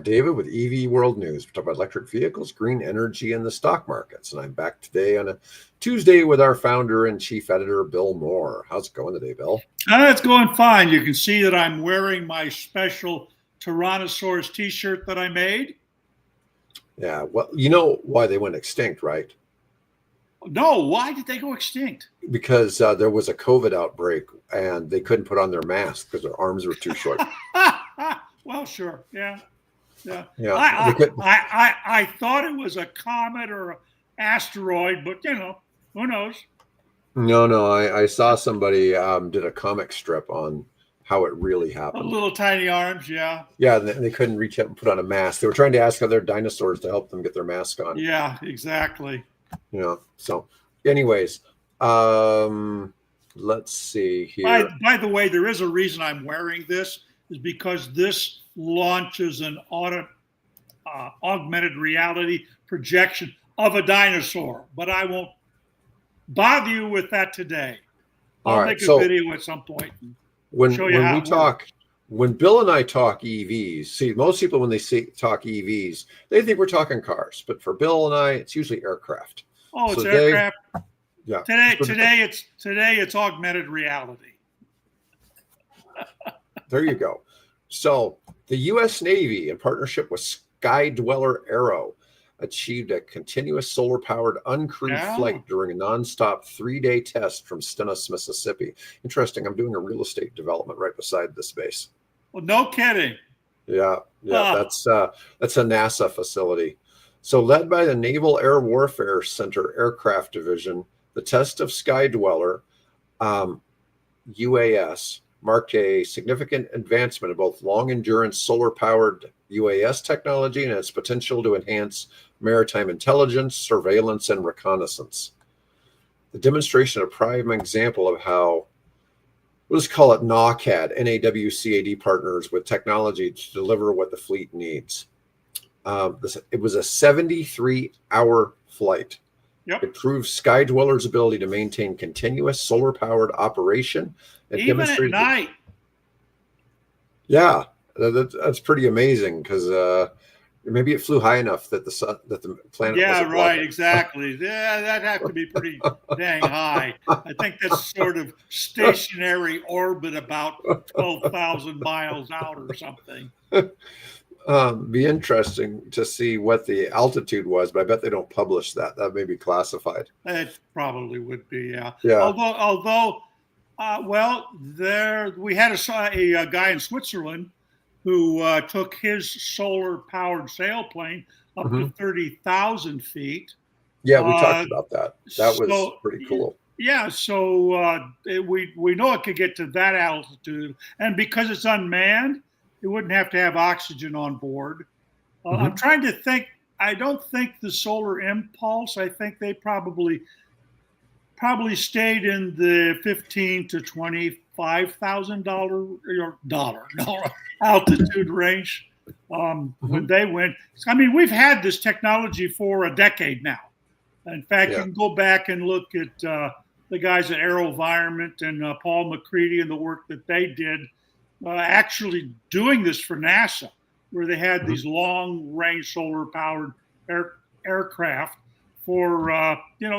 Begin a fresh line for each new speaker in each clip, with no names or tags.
David with EV World News. We talk about electric vehicles, green energy, and the stock markets. And I'm back today on a Tuesday with our founder and chief editor, Bill Moore. How's it going today, Bill?
It's going fine. You can see that I'm wearing my special Tyrannosaurus t-shirt that I made.
Yeah, well, you know why they went extinct, right?
No, why did they go extinct?
Because there was a COVID outbreak and they couldn't put on their mask because their arms were too short.
Well, sure, yeah. I thought it was a comet or an asteroid, but who knows?
No, I saw somebody did a comic strip on how it really happened.
Little tiny arms, yeah.
Yeah, and they couldn't reach up and put on a mask. They were trying to ask other dinosaurs to help them get their mask on.
Yeah, exactly.
So anyways, let's see here.
By the way, there is a reason I'm wearing this, is because this launches an augmented reality projection of a dinosaur, but I won't bother you with that today. I'll make a video at some point.
When Bill and I talk EVs, see, most people when they talk EVs, they think we're talking cars, but for Bill and I, it's usually aircraft.
Oh, it's aircraft.
Yeah.
Today it's augmented reality.
There you go. So the U.S. Navy, in partnership with Sky Dweller Aero, achieved a continuous solar-powered uncrewed flight during a nonstop 3-day test from Stennis, Mississippi. Interesting. I'm doing a real estate development right beside this base.
Well, no kidding.
Yeah. That's a NASA facility. So, led by the Naval Air Warfare Center Aircraft Division, the test of Sky Dweller UAS marked a significant advancement of both long-endurance solar-powered UAS technology and its potential to enhance maritime intelligence, surveillance, and reconnaissance. The demonstration is a prime example of how, let's call it NAWCAD, NAWCAD partners with technology to deliver what the fleet needs. It was a 73-hour flight.
Yep.
It proved Sky Dweller's ability to maintain continuous solar-powered operation.
Even at night.
Yeah, that's pretty amazing because maybe it flew high enough that the planet.
Yeah, right, exactly. Yeah, that'd have to be pretty dang high. I think that's sort of stationary orbit about 12,000 miles out or something.
Be interesting to see what the altitude was, but I bet they don't publish that. That may be classified.
It probably would be, yeah.
Yeah.
Although, we had a guy in Switzerland who took his solar-powered sailplane up to 30,000 feet.
Yeah, we talked about that. That was pretty cool.
Yeah, so we know it could get to that altitude, and because it's unmanned, it wouldn't have to have oxygen on board. I'm trying to think. I don't think the solar impulse. I think they probably stayed in the $15,000 to $25,000 altitude range when they went. I mean, we've had this technology for a decade now. In fact, you can go back and look at the guys at AeroVironment and Paul McCready and the work that they did. Actually doing this for NASA, where they had these long-range solar-powered aircraft for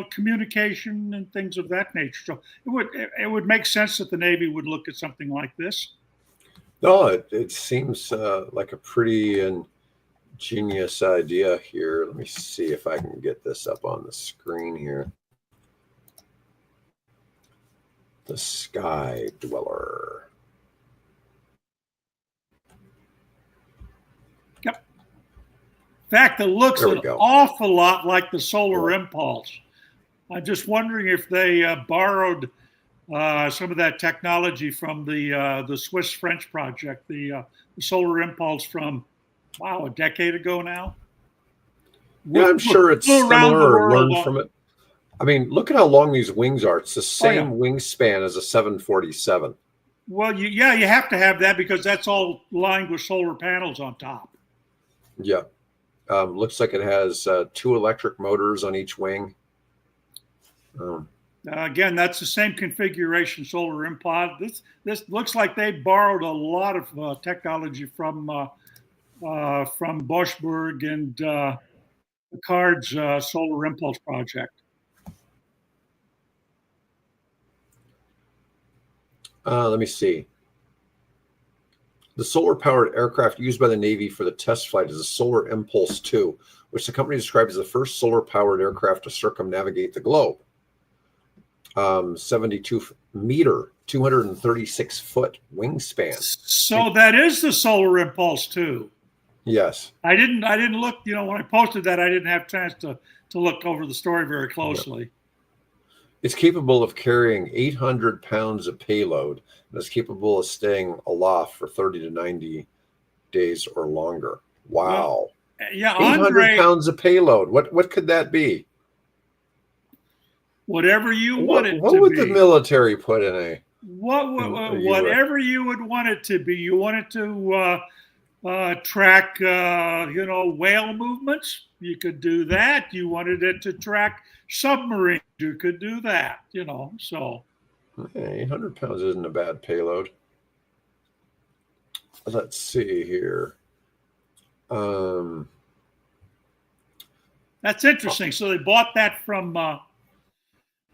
communication and things of that nature. So it would make sense that the Navy would look at something like this.
No, it seems like a pretty ingenious idea here. Let me see if I can get this up on the screen here. The Sky Dweller.
In fact, it looks an awful lot like the solar impulse. I'm just wondering if they borrowed some of that technology from the Swiss-French project, the solar impulse from, a decade ago now.
Yeah, I'm sure it's similar or learned from it. I mean, look at how long these wings are. It's the same wingspan as a 747.
Well, you have to have that because that's all lined with solar panels on top.
Yeah. Looks like it has 2 electric motors on each wing.
Again, that's the same configuration solar impulse. This looks like they borrowed a lot of technology from from Boschberg and Picard's Solar Impulse project.
Let me see. The solar-powered aircraft used by the Navy for the test flight is the Solar Impulse 2, which the company described as the first solar-powered aircraft to circumnavigate the globe. 72-meter, 236-foot wingspan.
So that is the Solar Impulse 2.
Yes.
I didn't look, when I posted that, I didn't have a chance to look over the story very closely. Yep.
It's capable of carrying 800 pounds of payload and is capable of staying aloft for 30 to 90 days or longer. Wow.
Well, yeah,
800 pounds of payload. What could that be?
Whatever you want it to be.
What would the military put in a
whatever you would want it to be. You want it to track, whale movements. You could do that. You wanted it to track submarines. You could do that. So.
800 pounds isn't a bad payload. Let's see here.
That's interesting. So they bought that from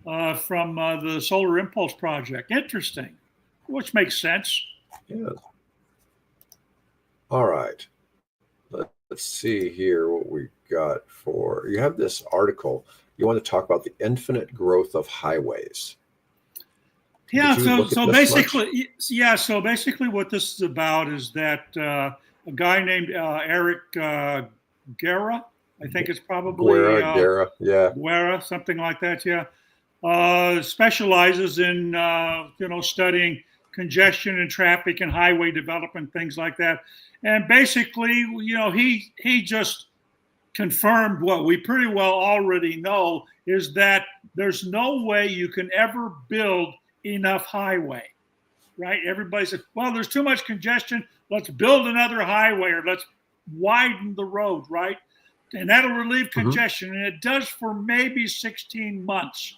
the Solar Impulse project. Interesting, which makes sense.
Yeah. All right. Let's see here what we got for you. Have this article. You want to talk about the infinite growth of highways.
Yeah. So basically what this is about is that a guy named Eric Guerra, I think it's probably
Guerra,
something like that. Yeah. Specializes in studying congestion and traffic and highway development, things like that. And basically, he just confirmed what we pretty well already know, is that there's no way you can ever build enough highway, right? Everybody says, well, there's too much congestion. Let's build another highway, or let's widen the road, right? And that'll relieve congestion. And it does for maybe 16 months.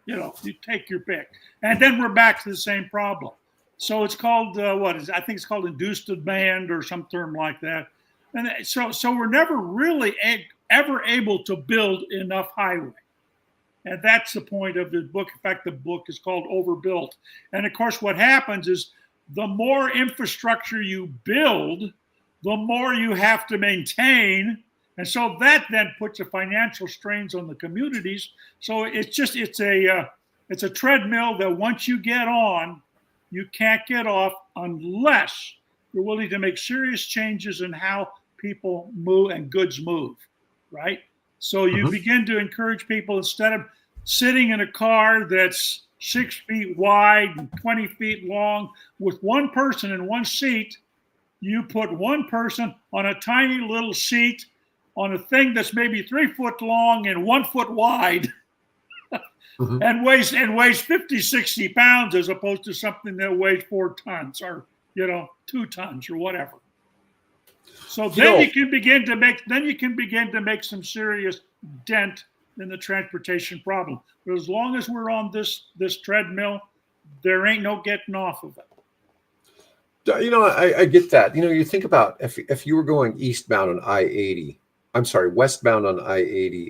You take your pick. And then we're back to the same problem. So it's called, I think it's called induced demand or some term like that. And so we're never really ever able to build enough highway. And that's the point of the book. In fact, the book is called Overbuilt. And of course, what happens is the more infrastructure you build, the more you have to maintain. And so that then puts a financial strains on the communities. So it's a treadmill that once you get on, you can't get off unless you're willing to make serious changes in how people move and goods move, right? So you begin to encourage people, instead of sitting in a car that's 6 feet wide and 20 feet long with one person in one seat, you put one person on a tiny little seat on a thing that's maybe 3 foot long and 1 foot wide. And weighs 50, 60 pounds, as opposed to something that weighs 4 tons or 2 tons or whatever. So then you can begin to make some serious dent in the transportation problem. But as long as we're on this treadmill, there ain't no getting off of it.
I get that. You think about if you were going westbound on I-80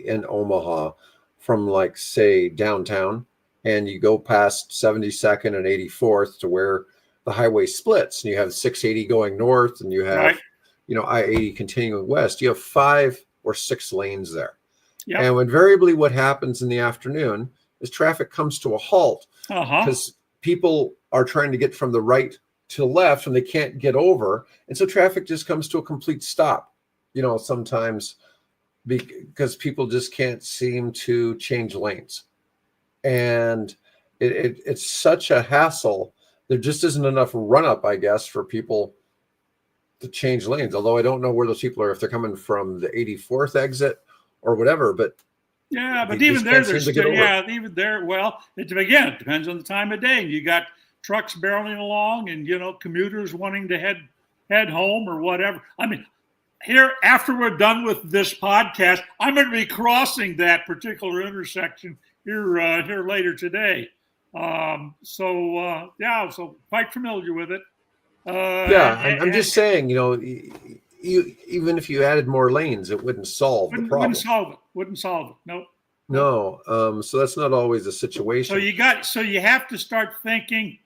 in Omaha, from say downtown, and you go past 72nd and 84th to where the highway splits, and you have 680 going north, and you have I-80 continuing west. You have 5 or 6 lanes there. Yep. And invariably what happens in the afternoon is traffic comes to a halt because people are trying to get from the right to the left and they can't get over, and so traffic just comes to a complete stop. Sometimes because people just can't seem to change lanes. And it's such a hassle. There just isn't enough run up, I guess, for people to change lanes. Although I don't know where those people are, if they're coming from the 84th exit or whatever. But
yeah, but even there, even there, well, it depends on the time of day. You got trucks barreling along and, commuters wanting to head home or whatever. I mean, here, after we're done with this podcast, I'm going to be crossing that particular intersection here later today. So quite familiar with it.
I'm just saying, even if you added more lanes, it wouldn't solve the problem.
Wouldn't solve it. Nope.
No. So that's not always the situation.
So you have to start thinking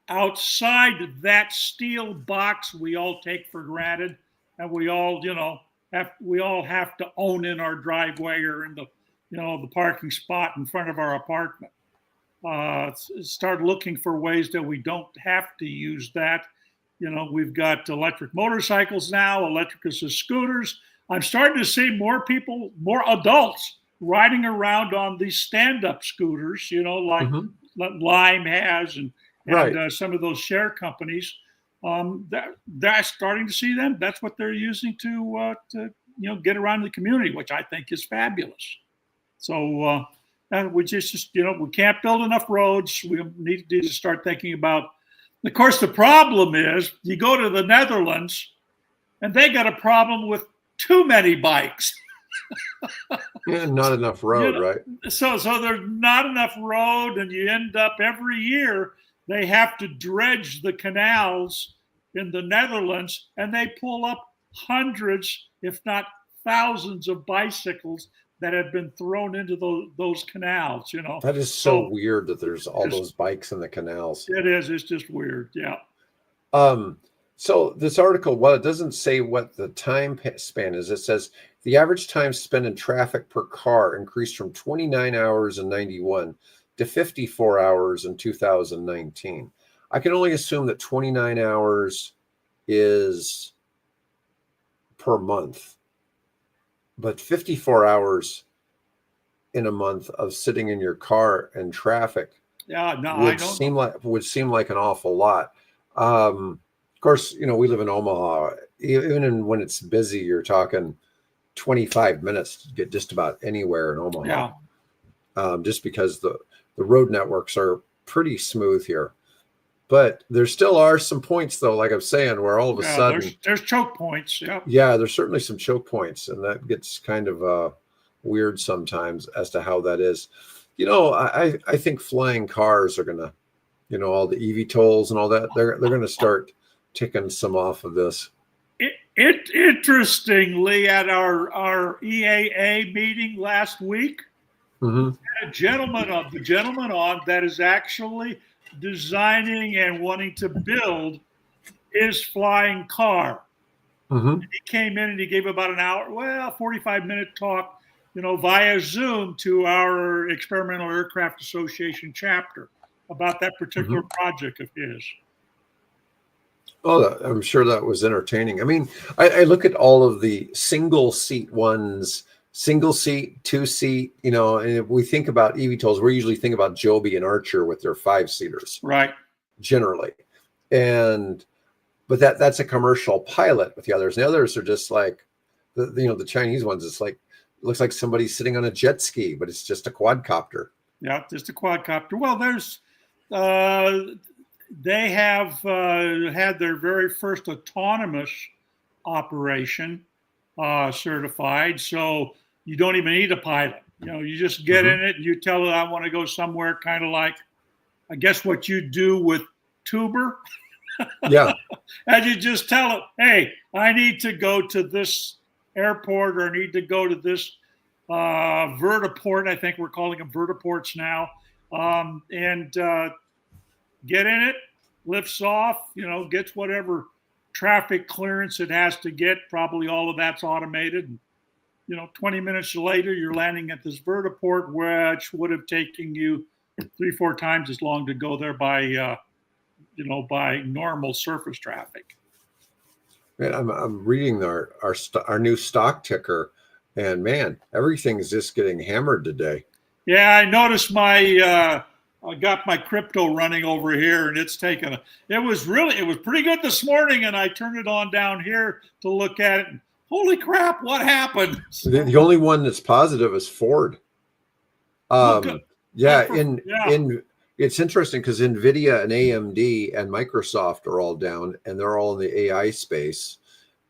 outside that steel box we all take for granted, and we all have to own in our driveway or in the parking spot in front of our apartment. Start looking for ways that we don't have to use that. We've got electric motorcycles now, electric assist scooters. I'm starting to see more adults riding around on these stand-up scooters, like Lime has and
Right.
Some of those share companies. They're starting to see them. That's what they're using to get around the community, which I think is fabulous. So we just we can't build enough roads. We need to start thinking about. Of course, the problem is you go to the Netherlands, and they got a problem with too many bikes.
Yeah, not enough road, right?
So there's not enough road, and you end up every year they have to dredge the canals in the Netherlands, and they pull up hundreds, if not thousands, of bicycles that have been thrown into those canals.
That is so weird that there's all those bikes in the canals.
It is. It's just weird. Yeah.
So this article, well, it doesn't say what the time span is. It says the average time spent in traffic per car increased from 29 hours in 91 to 54 hours in 2019. I can only assume that 29 hours is per month, but 54 hours in a month of sitting in your car in traffic would seem like an awful lot. Of course, we live in Omaha. Even when it's busy, you're talking 25 minutes to get just about anywhere in Omaha. Yeah. Just because the road networks are pretty smooth here. But there still are some points, though, like I'm saying, where all of a sudden
there's choke points. Yeah.
Yeah, there's certainly some choke points, and that gets kind of weird sometimes as to how that is. I think flying cars are gonna, all the EV tolls and all that, they're gonna start ticking some off of this.
Interestingly, at our EAA meeting last week,
mm-hmm.
a gentleman on that is actually designing and wanting to build his flying car.
Mm-hmm.
He came in and he gave about 45-minute talk, via Zoom to our Experimental Aircraft Association chapter about that particular project of his.
Oh, I'm sure that was entertaining. I mean, I look at all of the single seat ones, single seat, 2-seat, and if we think about eVTOLs, we usually think about Joby and Archer with their 5-seaters.
Right.
Generally. But that's a commercial pilot with the others. And the others are just like, the Chinese ones, it's like, looks like somebody's sitting on a jet ski, but it's just a quadcopter.
Yeah, just a quadcopter. Well, there's, they have had their very first autonomous operation certified. So you don't even need a pilot. You just get in it and you tell it, I want to go somewhere, kind of like, I guess what you do with Tuber.
Yeah.
And you just tell it, hey, I need to go to this airport, or I need to go to this vertiport. I think we're calling them vertiports now. And get in it, lifts off, gets whatever traffic clearance it has to get. Probably all of that's automated. And, 20 minutes later, you're landing at this vertiport, which would have taken you 3-4 times as long to go there by normal surface traffic.
Man, I'm reading our new stock ticker, and man, everything's just getting hammered today.
Yeah, I noticed I got my crypto running over here, and it was pretty good this morning, and I turned it on down here to look at it. And, holy crap, what happened?
The only one that's positive is Ford. It's interesting because NVIDIA and AMD and Microsoft are all down, and they're all in the AI space.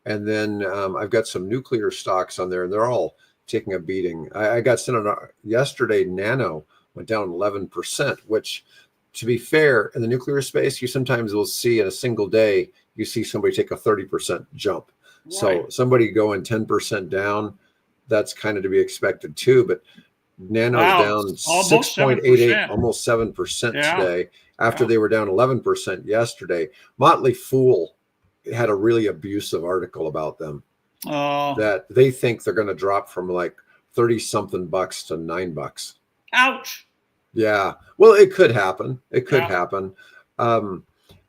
And then I've got some nuclear stocks on there, and they're all taking a beating. I got sent on yesterday. Nano went down 11%, which, to be fair, in the nuclear space, you sometimes will see in a single day, you see somebody take a 30% jump. So somebody going 10% down, that's kind of to be expected too. But Nano's
wow,
down
almost
6.88,
7%.
almost 7%
Yeah,
today after
yeah.
they were down 11% yesterday. Motley Fool had a really abusive article about them that they think they're going to drop from like 30 something bucks to $9.
Ouch.
Yeah. Well, it could happen. It could
Yeah.
happen.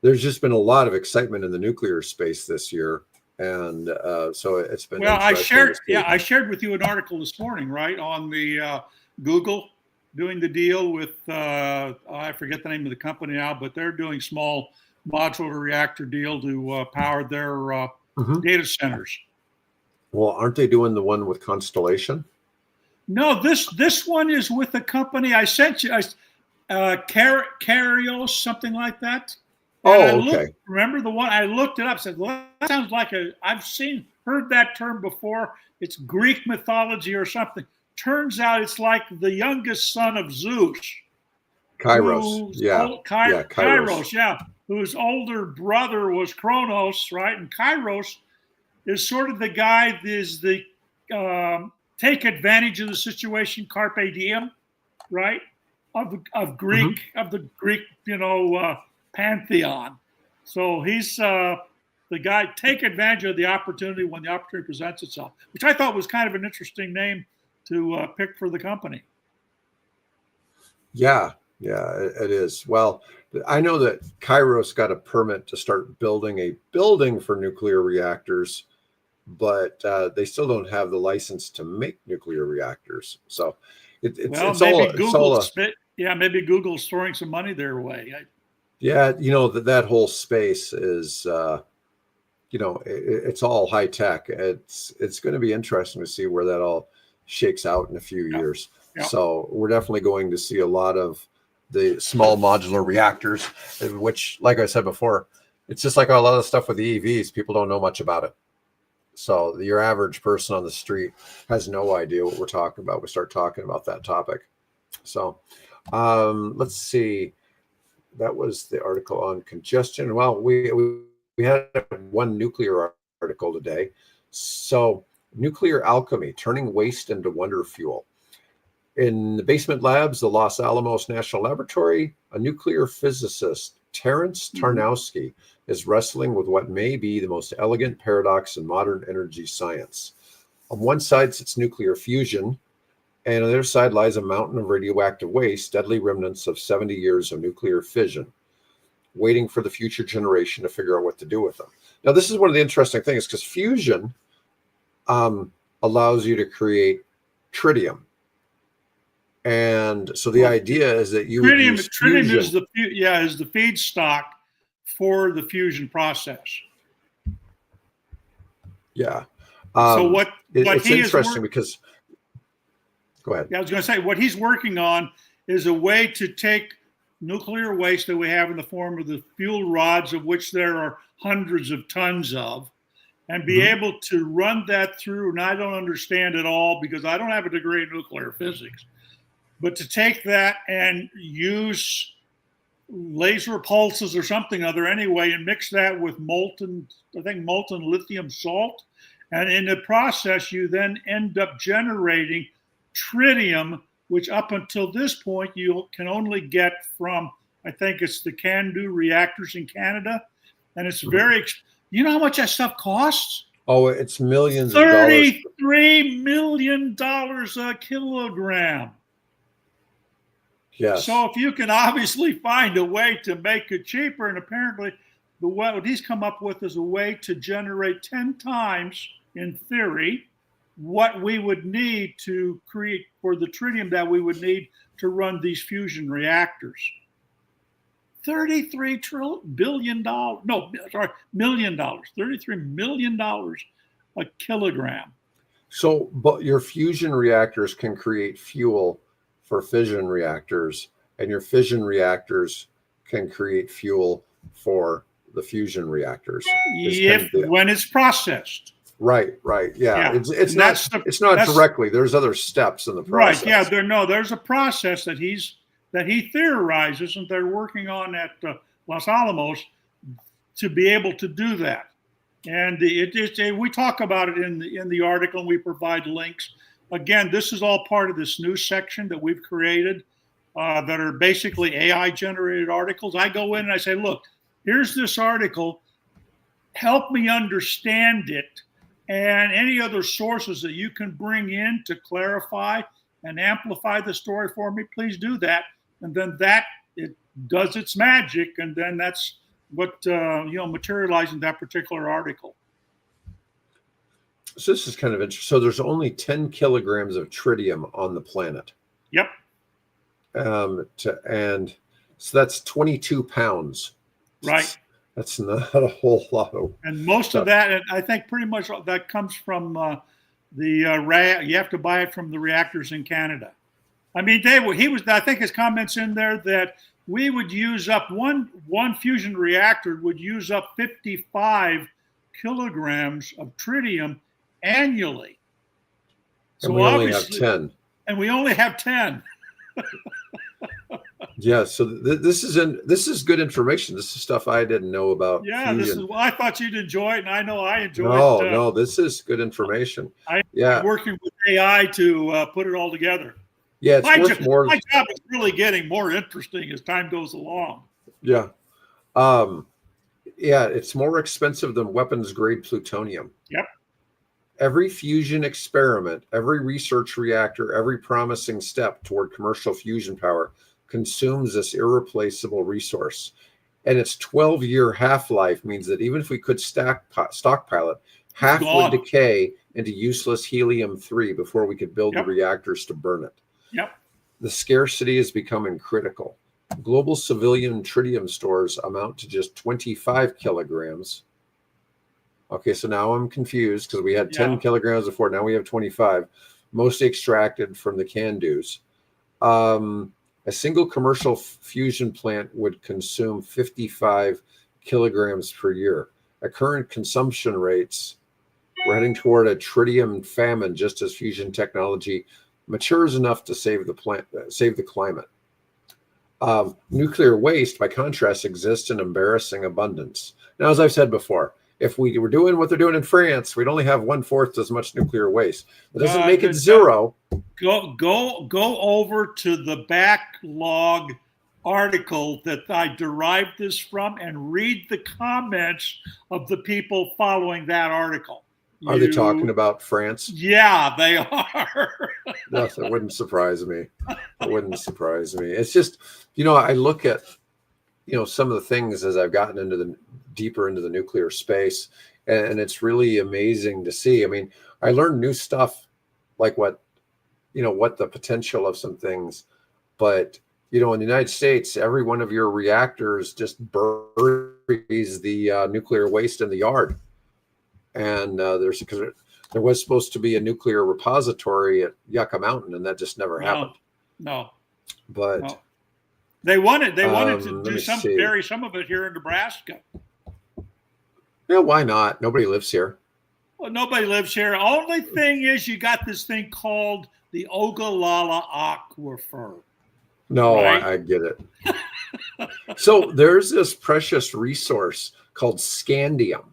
There's just been a lot of excitement in the nuclear space this year. And so it's been
Well,
interesting to see.
I shared with you an article this morning, right, on the Google doing the deal with, I forget the name of the company now, but they're doing small modular reactor deal to power their data centers.
Well, aren't they doing the one with Constellation?
No, this one is with a company I sent you, Carios, something like that. And
okay.
Remember the one I looked it up, said, well, that sounds like I've heard that term before. It's Greek mythology or something. Turns out it's like the youngest son of Zeus.
Kairos.
Kairos, yeah. Whose older brother was Kronos, right? And Kairos is sort of the guy that is the take advantage of the situation, carpe diem, right? Of Greek, pantheon. So he's the guy, take advantage of the opportunity when the opportunity presents itself, which I thought was kind of an interesting name to pick for the company.
Yeah, it is. Well, I know that Kairos got a permit to start building a building for nuclear reactors, but they still don't have the license to make nuclear reactors. So
maybe Google's throwing some money their way.
That whole space is, it's all high tech. It's going to be interesting to see where that all shakes out in a few years. Yeah. So we're definitely going to see a lot of the small modular reactors, which, like I said before, it's just like a lot of stuff with the EVs. People don't know much about it. So your average person on the street has no idea what we're talking about. We start talking about that topic. So let's see. That was the article on congestion. Well, we had one nuclear article today. So nuclear alchemy, turning waste into wonder fuel. In the basement labs, the Los Alamos National Laboratory, a nuclear physicist, Terence Tarnowski, is wrestling with what may be the most elegant paradox in modern energy science. On one side sits nuclear fusion, and on the other side lies a mountain of radioactive waste, deadly remnants of 70 years of nuclear fission, waiting for the future generation to figure out what to do with them. Now, this is one of the interesting things, because fusion allows you to create tritium. And so the idea is that you would use
tritium is the feedstock for the fusion process.
Yeah.
So
it's interesting because go ahead.
Yeah, I was going to say what he's working on is a way to take nuclear waste that we have in the form of the fuel rods, of which there are hundreds of tons of, and be able to run that through. And I don't understand it all because I don't have a degree in nuclear physics, but to take that and use laser pulses or something other anyway, and mix that with molten lithium salt. And in the process, you then end up generating tritium, which up until this point, you can only get from, I think it's the CANDU reactors in Canada. And it's you know how much that stuff costs?
Oh, it's millions of dollars.
$33 million a kilogram.
Yes.
So if you can obviously find a way to make it cheaper, and apparently what he's come up with is a way to generate 10 times, in theory, what we would need to create for the tritium that we would need to run these fusion reactors. $33 billion. No, sorry, $million. $33 million a kilogram.
So, but your fusion reactors can create fuel for fission reactors, and your fission reactors can create fuel for the fusion reactors.
When it's processed.
Right. Yeah. It's not directly. There's other steps in the process.
Right. Yeah. There's a process that he theorizes, and they're working on at Los Alamos to be able to do that. And we talk about it in the article, and we provide links. Again, this is all part of this new section that we've created that are basically AI generated articles. I go in and I say, look, here's this article. Help me understand it, and any other sources that you can bring in to clarify and amplify the story for me, please do that. And then it does its magic, and then that's what materializing that particular article.
So this is kind of interesting. So there's only 10 kilograms of tritium on the planet.
Yep.
And so that's 22 pounds.
Right.
That's not a whole lot of.
And most of that, I think, pretty much that comes from you have to buy it from the reactors in Canada. I mean, I think his comments in there that we would use up one fusion reactor would use up 55 kilograms of tritium annually.
So we only have 10.
And we only have 10.
Yeah, so this is good information. This is stuff I didn't know about.
Yeah,
fusion.
I thought you'd enjoy it, and I know I enjoy it.
No, this is good information.
I'm working with AI to put it all together.
Yeah, it's worth more.
My job is really getting more interesting as time goes along.
Yeah, it's more expensive than weapons grade plutonium.
Yep.
Every fusion experiment, every research reactor, every promising step toward commercial fusion power consumes this irreplaceable resource. And its 12-year half-life means that even if we could stockpile it, half would decay into useless helium-3 before we could build the reactors to burn it.
Yep.
The scarcity is becoming critical. Global civilian tritium stores amount to just 25 kilograms. Okay, so now I'm confused because we had 10 kilograms before. Now we have 25, mostly extracted from the CANDUs. A single commercial fusion plant would consume 55 kilograms per year. At current consumption rates, we're heading toward a tritium famine just as fusion technology matures enough to save the climate. Nuclear waste, by contrast, exists in embarrassing abundance. Now, as I've said before, if we were doing what they're doing in France, we'd only have 1/4 as much nuclear waste. That doesn't make it zero.
Go over to the backlog article that I derived this from and read the comments of the people following that article.
Are they talking about France?
Yeah, they are.
That wouldn't surprise me. It wouldn't surprise me. It's just, I look at, some of the things as I've gotten deeper into the nuclear space, and it's really amazing to see. I mean, I learned new stuff like what the potential of some things, but in the United States, every one of your reactors just buries the nuclear waste in the yard. And because there was supposed to be a nuclear repository at Yucca Mountain, and that just never happened.
No.
But
no. They wanted to bury some of it here in Nebraska.
Yeah, why not? Nobody lives here.
Well, nobody lives here. Only thing is, you got this thing called the Ogallala Aquifer.
No,
right?
I get it. So there's this precious resource called scandium,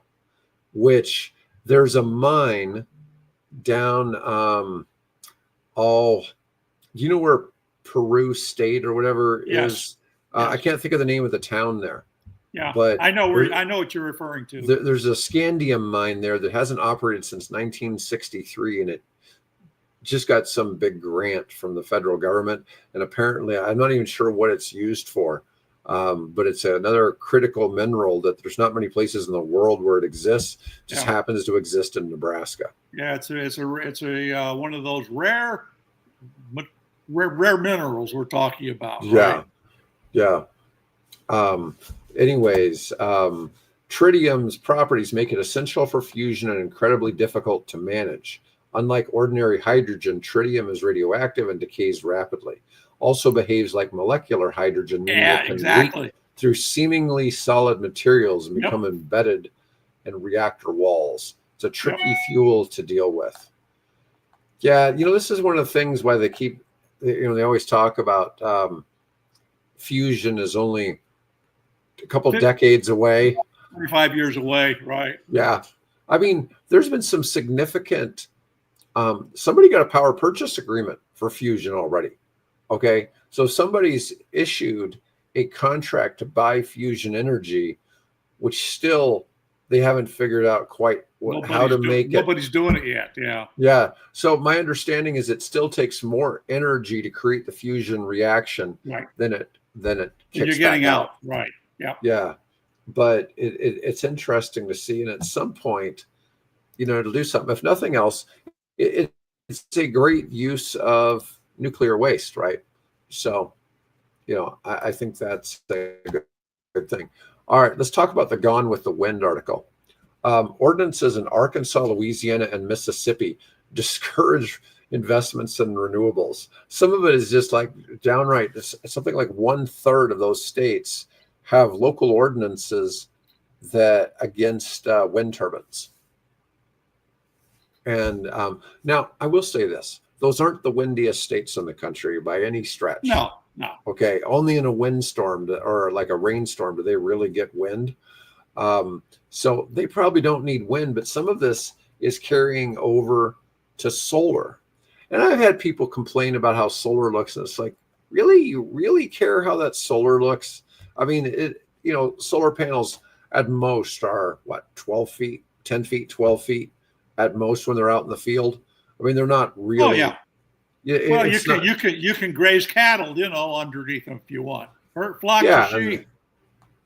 which there's a mine down you know where Peru State or whatever is? I can't think of the name of the town there.
Yeah,
but
I know what you're referring to.
There's a scandium mine there that hasn't operated since 1963, and it just got some big grant from the federal government. And apparently, I'm not even sure what it's used for, but it's another critical mineral that there's not many places in the world where it exists. It just happens to exist in Nebraska. Yeah,
it's a one of those rare minerals we're talking about.
Yeah,
right?
Yeah. Anyways, tritium's properties make it essential for fusion and incredibly difficult to manage. Unlike ordinary hydrogen, tritium is radioactive and decays rapidly. Also behaves like molecular hydrogen, meaning it can leak through seemingly solid materials and become embedded in reactor walls. It's a tricky fuel to deal with. Yeah, this is one of the things why they keep, they always talk about fusion is only a couple decades away.
25 years away, right?
Yeah. I mean, there's been some significant. Somebody got a power purchase agreement for fusion already. Okay, so somebody's issued a contract to buy fusion energy, which still they haven't figured out quite how to make it.
Nobody's doing it yet. Yeah.
Yeah. So my understanding is it still takes more energy to create the fusion reaction
Right.
than it kicks
You're getting
back
out. Right. Yeah.
Yeah. But it's interesting to see, and at some point, to do something. If nothing else, it's a great use of nuclear waste, right? So, I think that's a good thing. All right, let's talk about the Gone with the Wind article. Ordinances in Arkansas, Louisiana, and Mississippi discourage investments in renewables. Some of it is just like downright, something like 1/3 of those states have local ordinances that against wind turbines. And now I will say this: those aren't the windiest states in the country by any stretch.
No.
Okay, only in a windstorm or like a rainstorm do they really get wind. So they probably don't need wind, but some of this is carrying over to solar. And I've had people complain about how solar looks, and it's like, really, you really care how that solar looks? I mean, solar panels at most are what, 12 feet, 10 feet, 12 feet at most when they're out in the field. I mean, they're not really.
Oh yeah. Well, you can graze cattle, underneath them if you want, or flocks of sheep.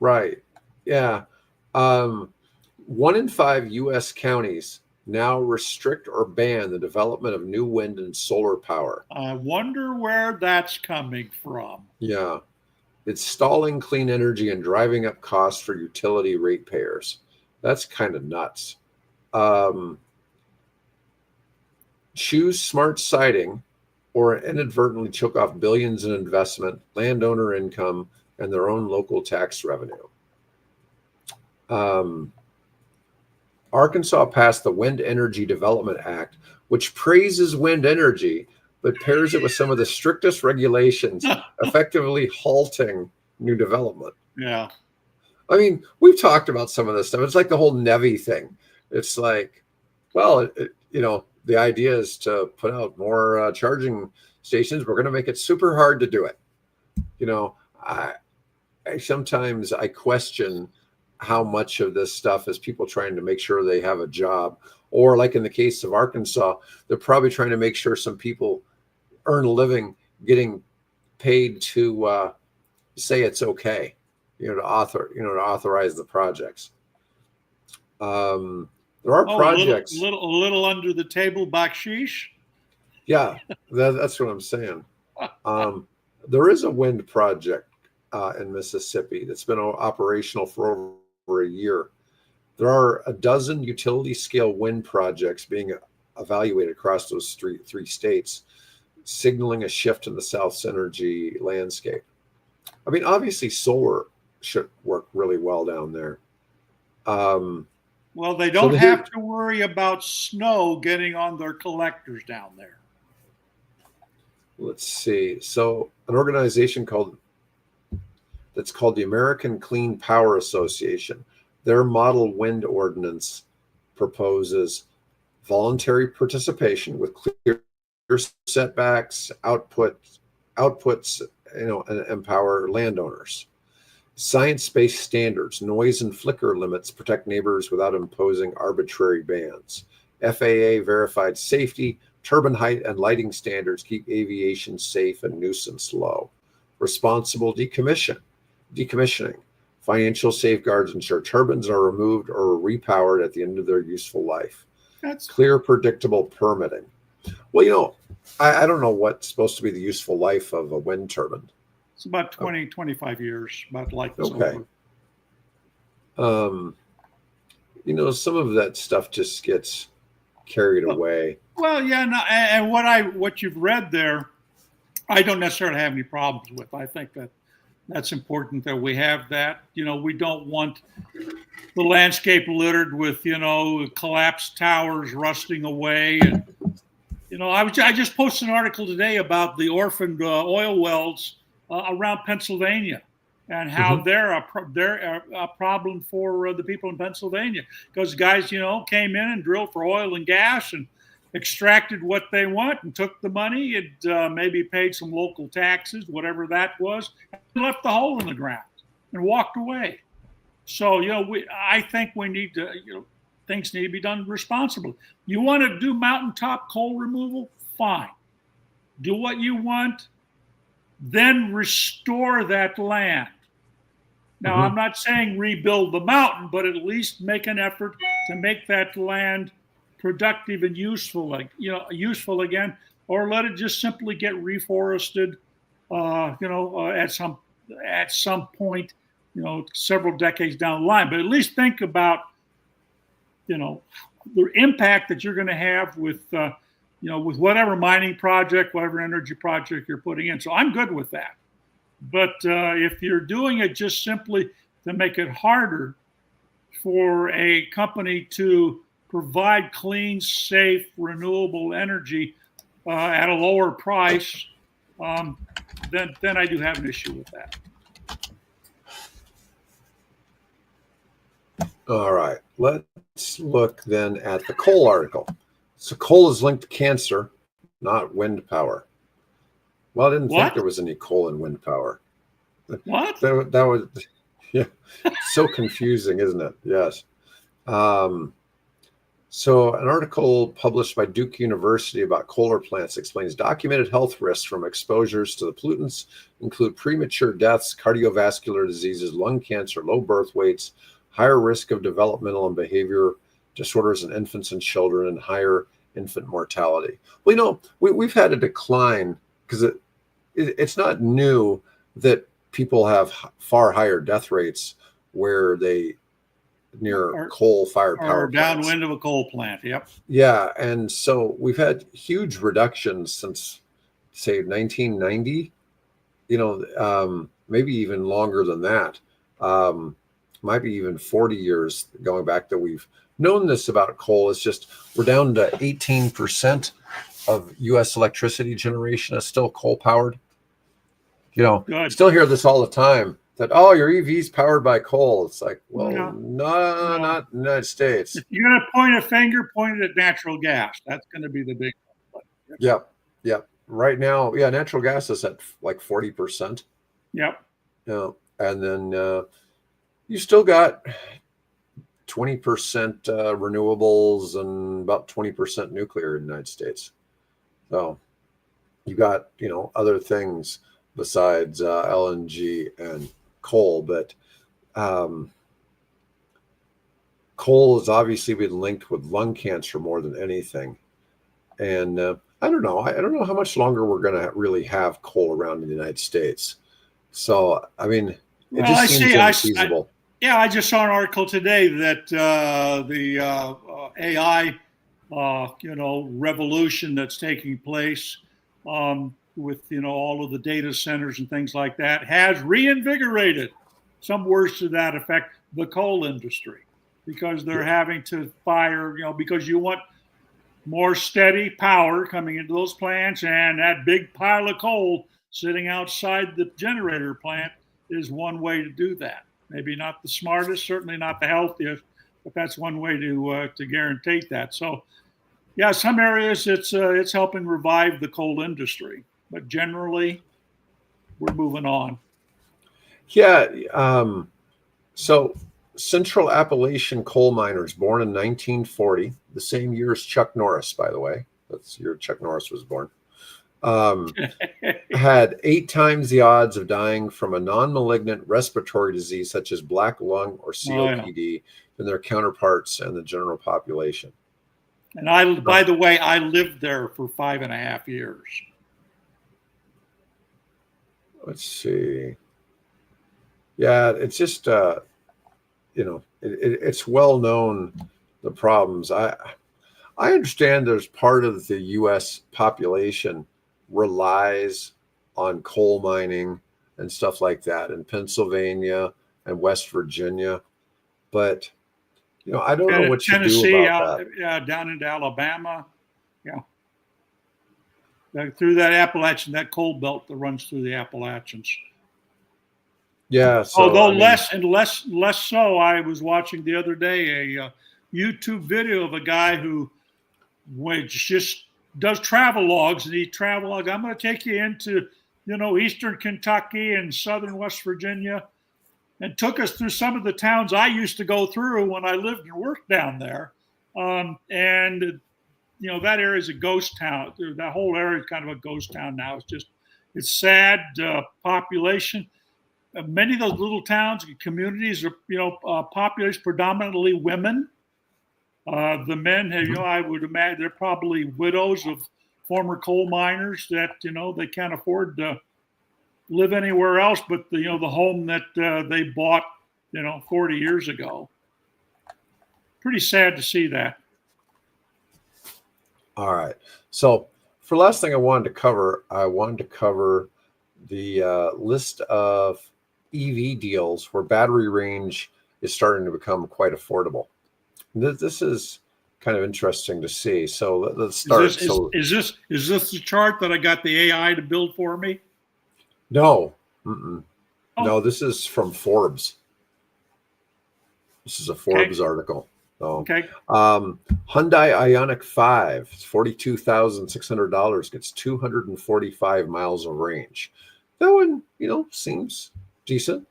Right. Yeah. 1 in 5 U.S. counties now restrict or ban the development of new wind and solar power.
I wonder where that's coming from.
Yeah. It's stalling clean energy and driving up costs for utility ratepayers. That's kind of nuts. Choose smart siting or inadvertently choke off billions in investment, landowner income, and their own local tax revenue. Arkansas passed the Wind Energy Development Act, which praises wind energy, but pairs it with some of the strictest regulations, effectively halting new development.
Yeah.
I mean, we've talked about some of this stuff. It's like the whole NEVI thing. It's like, well, the idea is to put out more charging stations. We're going to make it super hard to do it. I sometimes I question how much of this stuff is people trying to make sure they have a job, or like in the case of Arkansas, they're probably trying to make sure some people earn a living getting paid to say it's okay, to authorize the projects. There are projects
a little under the table bakshish.
Yeah, that's what I'm saying. There is a wind project in Mississippi that's been operational for over a year. There are a dozen utility scale wind projects being evaluated across those three states, signaling a shift in the South's energy landscape. I mean, obviously, solar should work really well down there.
Well, they don't have to worry about snow getting on their collectors down there.
Let's see. So an organization that's called the American Clean Power Association, their model wind ordinance proposes voluntary participation with clear setbacks, outputs, and empower landowners. Science-based standards, noise and flicker limits protect neighbors without imposing arbitrary bans. FAA verified safety, turbine height, and lighting standards keep aviation safe and nuisance low. Responsible decommissioning. Financial safeguards ensure turbines are removed or repowered at the end of their useful life.
That's
clear, predictable permitting. Well, I don't know what's supposed to be the useful life of a wind turbine.
It's about 20, 25 years, about like this.
Okay. Some of that stuff just gets carried away.
Well, yeah, no, and what you've read there, I don't necessarily have any problems with. I think that's important that we have that. We don't want the landscape littered with, collapsed towers rusting away. And, I just posted an article today about the orphaned oil wells around Pennsylvania. and how they're a problem for the people in Pennsylvania, because guys, came in and drilled for oil and gas and extracted what they want and took the money and maybe paid some local taxes, whatever that was, and left the hole in the ground and walked away. So, I think we need to, things need to be done responsibly. You want to do mountaintop coal removal? Fine. Do what you want, then restore that land. Now, I'm not saying rebuild the mountain, but at least make an effort to make that land productive and useful, useful again, or let it just simply get reforested, at some point, several decades down the line. But at least think about, the impact that you're going to have with, with whatever mining project, whatever energy project you're putting in. So I'm good with that. But if you're doing it just simply to make it harder for a company to provide clean, safe, renewable energy at a lower price, then I do have an issue with that.
All right. Let's look then at the coal article. So coal is linked to cancer, not wind power. Well, I didn't think there was any coal in wind power.
What?
That was, yeah, so confusing, isn't it? Yes. So an article published by Duke University about coal plants explains documented health risks from exposures to the pollutants include premature deaths, cardiovascular diseases, lung cancer, low birth weights, higher risk of developmental and behavior disorders in infants and children, and higher infant mortality. Well, we've had a decline because it's not new that people have far higher death rates where they near coal-fired power
or downwind of a coal plant. Yep.
Yeah, and so we've had huge reductions since, say, 1990. Maybe even longer than that. Might be even 40 years going back that we've known this about coal. It's just we're down to 18% of U.S. electricity generation is still coal-powered. Still hear this all the time, that, your EV's powered by coal. It's like, well, no, not in the United States.
If you're going to point a finger, point it at natural gas. That's going to be the big one.
Yep. Right now, natural gas is at like 40%.
Yep.
And then you still got 20% renewables and about 20% nuclear in the United States. So you got, other things besides LNG and coal, but coal has obviously been linked with lung cancer more than anything. And I don't know. I don't know how much longer we're going to really have coal around in the United States. So, I mean, it just seems unfeasible.
I just saw an article today that the AI, revolution that's taking place with, all of the data centers and things like that has reinvigorated, some words to that effect, the coal industry, because they're having to fire, because you want more steady power coming into those plants, and that big pile of coal sitting outside the generator plant is one way to do that. Maybe not the smartest, certainly not the healthiest, but that's one way to guarantee that. So, some areas it's helping revive the coal industry, but generally, we're moving on.
So Central Appalachian coal miners born in 1940, the same year as Chuck Norris, by the way. That's the year Chuck Norris was born. Had 8 times the odds of dying from a non-malignant respiratory disease such as black lung or COPD than their counterparts in the general population.
And by the way, I lived there for 5.5 years.
Let's see. Yeah, it's just, it's well known, the problems. I understand there's part of the U.S. population relies on coal mining and stuff like that in Pennsylvania and West Virginia, but I don't know what
Tennessee,
you do about
that. Down into Alabama, through that Appalachian, that coal belt that runs through the Appalachians.
Yeah. So
Although
I mean,
less so. I was watching the other day a YouTube video of a guy who just does travel logs, and he travel log. I'm going to take you into eastern Kentucky and southern West Virginia, and took us through some of the towns I used to go through when I lived and worked down there. And that area is a ghost town. That whole area is kind of a ghost town now. It's sad population. Many of those little towns and communities are populated predominantly women. The men have, I would imagine they're probably widows of former coal miners that they can't afford to live anywhere else but the home that they bought 40 years ago. Pretty sad to see that.
All right. So for the last thing I wanted to cover the list of EV deals where battery range is starting to become quite affordable. This is kind of interesting to see. So let's start.
Is this the chart that I got the AI to build for me?
No. No, this is from Forbes. This is a Forbes article. Oh.
Okay.
Hyundai Ioniq 5, $42,600, gets 245 miles of range. That one, seems decent.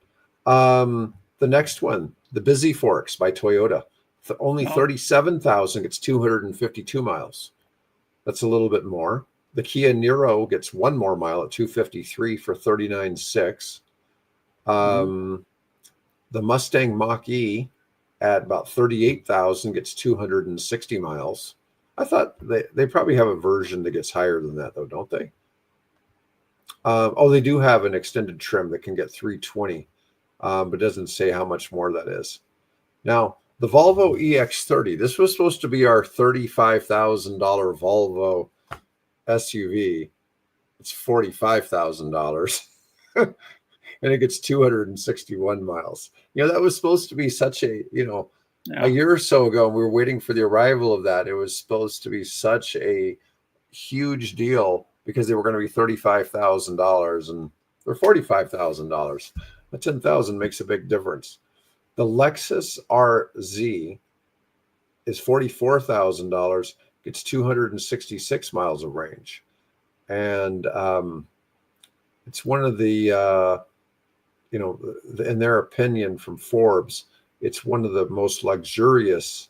The next one, the Busy Forks by Toyota, only 37,000, gets 252 miles. That's a little bit more. The Kia Niro gets one more mile at 253 for 39.6. The Mustang Mach-E at about 38,000 gets 260 miles. I thought they probably have a version that gets higher than that, though, don't they? They do have an extended trim that can get 320, but doesn't say how much more that is. Now, the Volvo EX30, this was supposed to be our $35,000 Volvo SUV. It's $45,000. And it gets 261 miles. That was supposed to be such a year or so ago, and we were waiting for the arrival of that. It was supposed to be such a huge deal because they were going to be $35,000 and they're $45,000. The 10,000 makes a big difference. The Lexus RZ is $44,000, gets 266 miles of range. And it's one of the in their opinion from Forbes, it's one of the most luxurious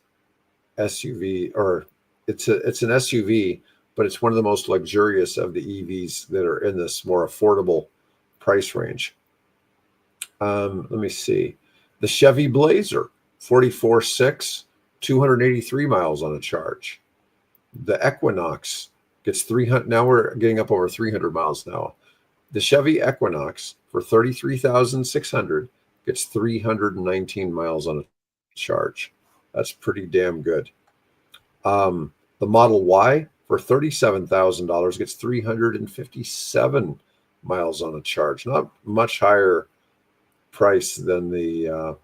SUV, or it's an SUV, but it's one of the most luxurious of the EVs that are in this more affordable price range. Let me see. The Chevy Blazer, 44.6, 283 miles on a charge. The Equinox gets 300. Now we're getting up over 300 miles now. The Chevy Equinox for 33,600 gets 319 miles on a charge. That's pretty damn good. The Model Y for $37,000 gets 357 miles on a charge. Not much higher price than the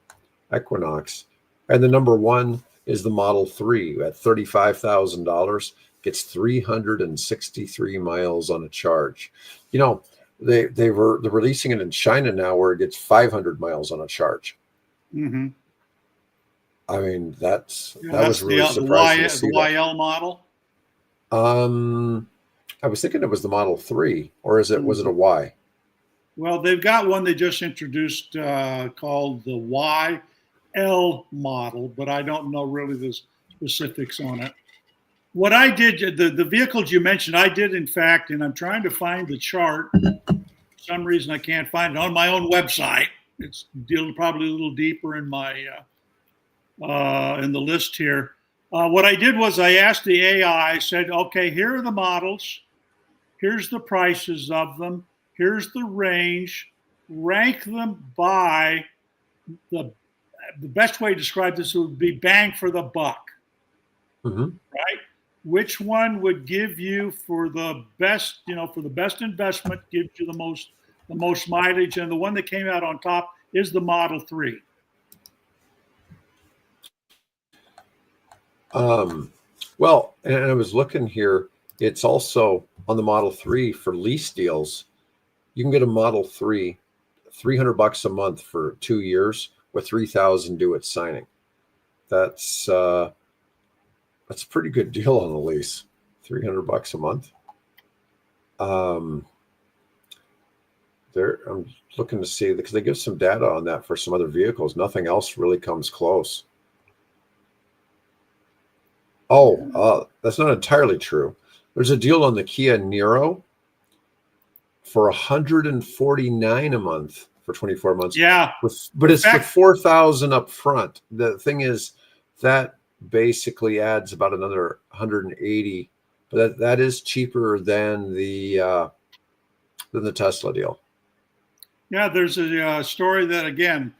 Equinox. And the number one is the Model 3 at $35,000, gets 363 miles on a charge. They're releasing it in China now where it gets 500 miles on a charge.
Mm-hmm.
I mean, that was really surprising to see
the YL model.
I was thinking it was the Model 3, or was it a Y?
Well, they've got one they just introduced called the YL model, but I don't know really the specifics on it. What I did, the vehicles you mentioned, I did in fact, and I'm trying to find the chart. For some reason I can't find it on my own website. It's probably a little deeper in my in the list here. What I did was I asked the AI, I said, okay, here are the models. Here's the prices of them. Here's the range. Rank them by the best way to describe this would be bang for the buck.
Mm-hmm.
Right? Which one would give you for the best investment, gives you the most mileage, and the one that came out on top is the Model 3.
Well, and I was looking here, it's also on the Model 3 for lease deals. You can get a Model 3 $300 a month for 2 years with 3,000 due at signing. That's a pretty good deal on the lease. $300 a month. I'm looking to see, because they give some data on that for some other vehicles. Nothing else really comes close. Oh, that's not entirely true. There's a deal on the Kia Niro for $149 a month for 24 months.
Yeah,
but it's for $4,000 up front. The thing is that basically adds about another $180, but that is cheaper than the Tesla deal.
Yeah, there's a story that, again,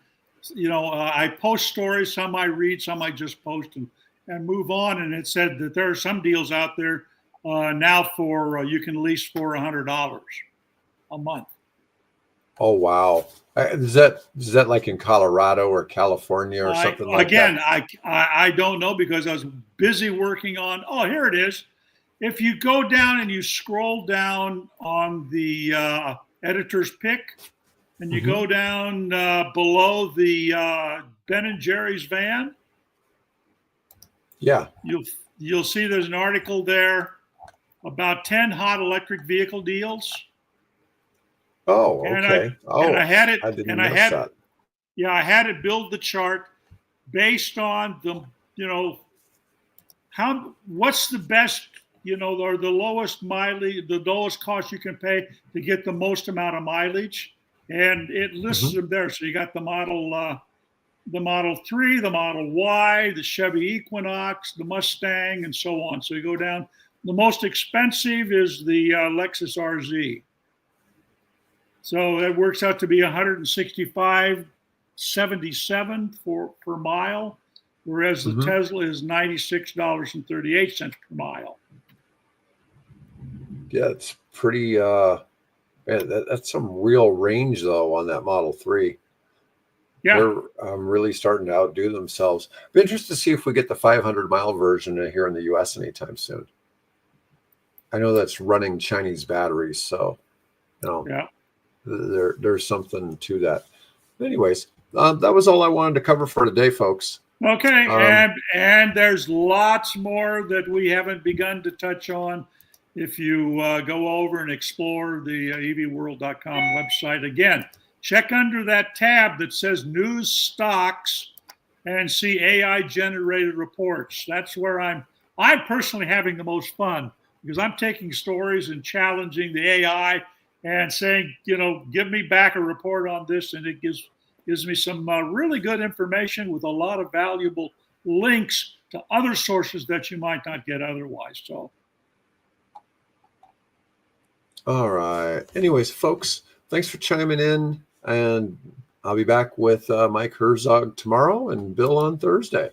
I post stories, some I read, some I just post and move on. And it said that there are some deals out there now for you can lease for $100 a month.
Oh, wow. Is that like in Colorado or California or something like that?
Again, I don't know, because I was busy working on, here it is. If you go down and you scroll down on the editor's pick, and you go down below the Ben and Jerry's van,
yeah,
you'll see there's an article there about 10 hot electric vehicle deals.
Oh, okay.
And I had it.
I didn't notice that.
Yeah, I had it build the chart based on what's the best, or the lowest mileage, the lowest cost you can pay to get the most amount of mileage. And it lists them there. So you got the Model 3, the Model Y, the Chevy Equinox, the Mustang, and so on. So you go down. The most expensive is the Lexus RZ. So that works out to be $165.77 per mile, whereas the Tesla is $96.38 per mile.
Yeah, it's pretty. That's some real range though on that Model 3.
Yeah,
they're really starting to outdo themselves. Be interested to see if we get the 500-mile version here in the U.S. anytime soon. I know that's running Chinese batteries, so
yeah.
There's something to that. Anyways, that was all I wanted to cover for today, folks.
Okay, and there's lots more that we haven't begun to touch on. If you go over and explore the evworld.com website again, check under that tab that says News Stocks and see AI generated reports. That's where I'm personally having the most fun, because I'm taking stories and challenging the AI and saying, give me back a report on this, and it gives me some really good information with a lot of valuable links to other sources that you might not get otherwise. So.
All right. Anyways, folks, thanks for chiming in, and I'll be back with Mike Herzog tomorrow and Bill on Thursday.